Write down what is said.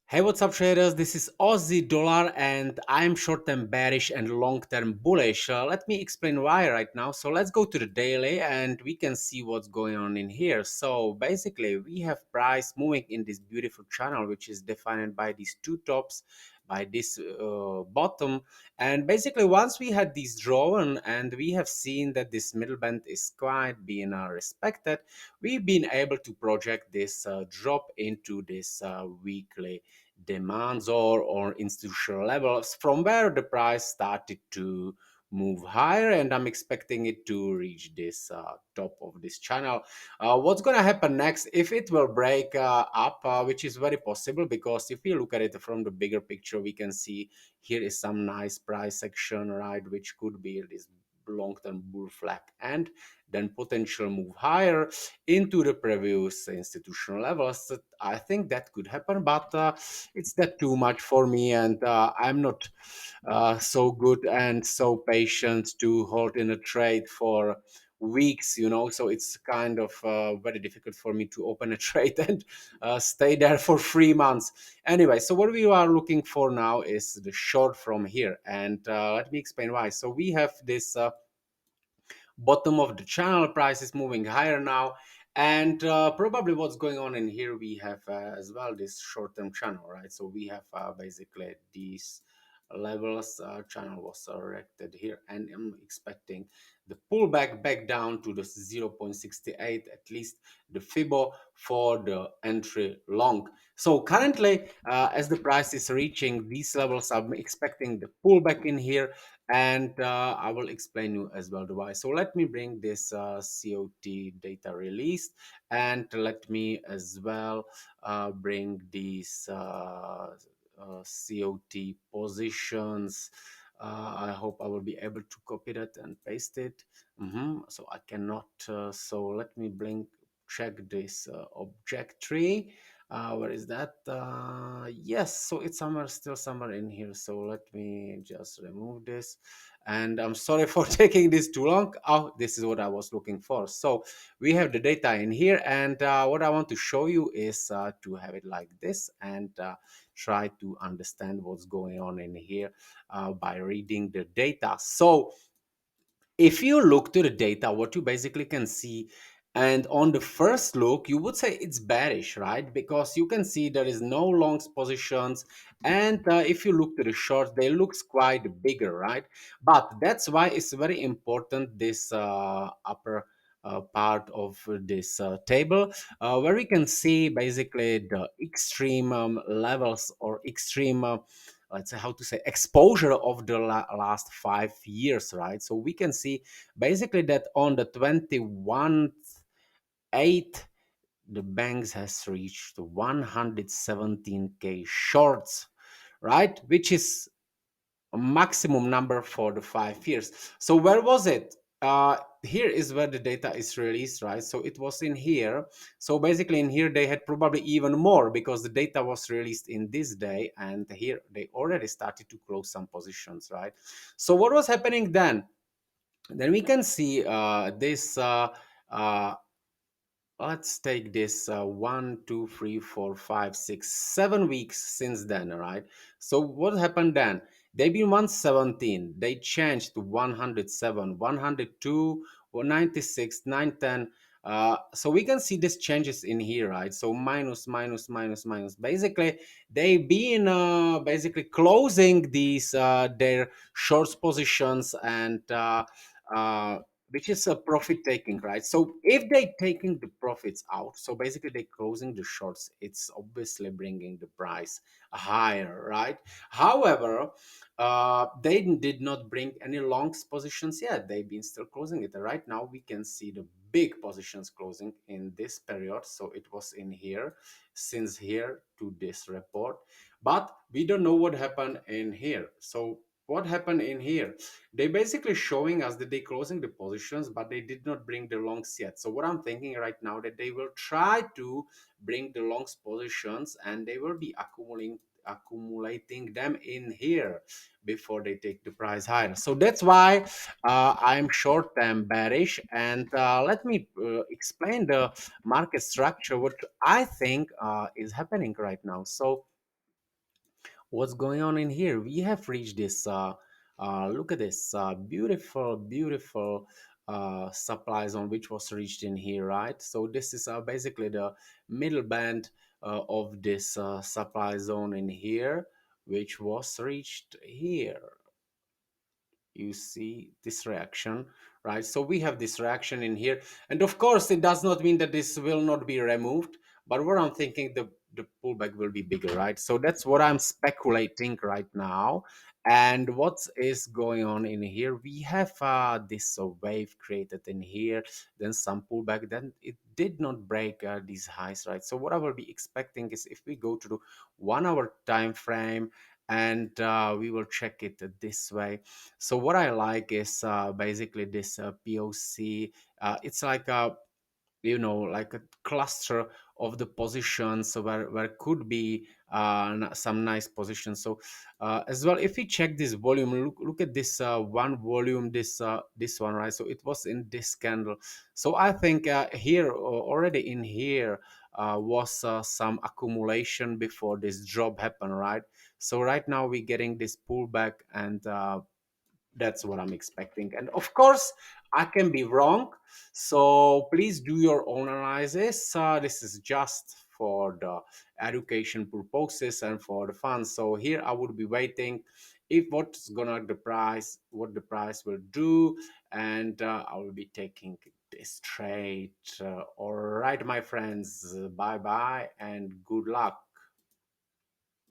Hey, what's up, traders? This is Aussie dollar, and I'm short-term bearish and long-term bullish. Let me explain why right now. So let's go to the daily, and we can see what's going on in here. So basically, we have price moving in this beautiful channel, which is defined by these two tops, by this bottom, and basically once we had these drawn, and we have seen that this middle band is quite being respected, we've been able to project this drop into this weekly demands or institutional levels from where the price started to move higher, and I'm expecting it to reach this top of this channel. What's going to happen next if it will break up, which is very possible, because if we look at it from the bigger picture, we can see here is some nice price action, right, which could be this long-term bull flag and then potential move higher into the previous institutional levels. I think that could happen, but it's that too much for me, and I'm not so good and so patient to hold in a trade for weeks, so it's kind of very difficult for me to open a trade and stay there for 3 months. Anyway, so what we are looking for now is the short from here, and let me explain why. So we have this bottom of the channel, price is moving higher now, and probably what's going on in here, we have as well this short-term channel, right? So we have basically these levels, channel was erected here, and I'm expecting the pullback back down to the 0.68, at least the fibo for the entry long. So currently, as the price is reaching these levels, I'm expecting the pullback in here, and I will explain you as well the why. So let me bring this COT data released, and let me as well bring these COT positions. I hope I will be able to copy that and paste it. So I cannot. So let me check this object tree. Where is that? Yes, so it's still somewhere in here. So let me just remove this. And I'm sorry for taking this too long. Oh, this is what I was looking for. So we have the data in here, and what I want to show you is to have it like this, and try to understand what's going on in here by reading the data. So if you look to the data, what you basically can see, and on the first look, you would say it's bearish, right? Because you can see there is no long positions, and if you look to the shorts, they looks quite bigger, right? But that's why it's very important, this upper part of this table, where we can see basically the extreme levels or extreme let's say, how to say, exposure of the last 5 years, right? So we can see basically that on the 21st 8th, the banks has reached 117k shorts, right, which is a maximum number for the 5 years. So where was it? Here is where the data is released, right? So it was in here. So basically in here they had probably even more, because the data was released in this day, and here they already started to close some positions, right? So what was happening then? Then we can see this uh, let's take this 1 2 3 4 5 6 7 weeks since then, right? So what happened then? They've been 117, they changed to 107, 102, 196, 910. So we can see these changes in here, right? So minus, minus, minus, minus. Basically, they've been basically closing these their short positions, and which is a profit taking, right? So if they taking the profits out, so basically they closing the shorts, it's obviously bringing the price higher, right? However, they did not bring any longs positions yet. They've been still closing it. Right now we can see the big positions closing in this period. So it was in here, since here to this report, but we don't know what happened in here. So what happened in here? They basically showing us that they closing the positions, but they did not bring the longs yet. So what I'm thinking right now, that they will try to bring the longs positions, and they will be accumulating them in here before they take the price higher. So that's why I'm short term bearish, and let me explain the market structure, what I think is happening right now. So what's going on in here? We have reached this look at this beautiful supply zone which was reached in here, right? So this is basically the middle band of this supply zone in here, which was reached here. You see this reaction, right? So we have this reaction in here, and of course it does not mean that this will not be removed, but what I'm thinking, the pullback will be bigger, right? So that's what I'm speculating right now. And what is going on in here? We have this wave created in here, then some pullback, then it did not break these highs, right? So what I will be expecting is if we go to the 1 hour time frame, and we will check it this way. So what I like is basically this POC. It's like a, you know, like a cluster of the positions where could be some nice positions. So as well, if we check this volume, look at this one volume, this one, right? So it was in this candle. So I think here already in here was some accumulation before this drop happened, right? So right now we're getting this pullback, and that's what I'm expecting. And of course, I can be wrong. So please do your own analysis. This is just for the education purposes and for the fun. So here I would be waiting if what's gonna the price, what the price will do, and I will be taking this trade. All right, my friends. Bye bye and good luck.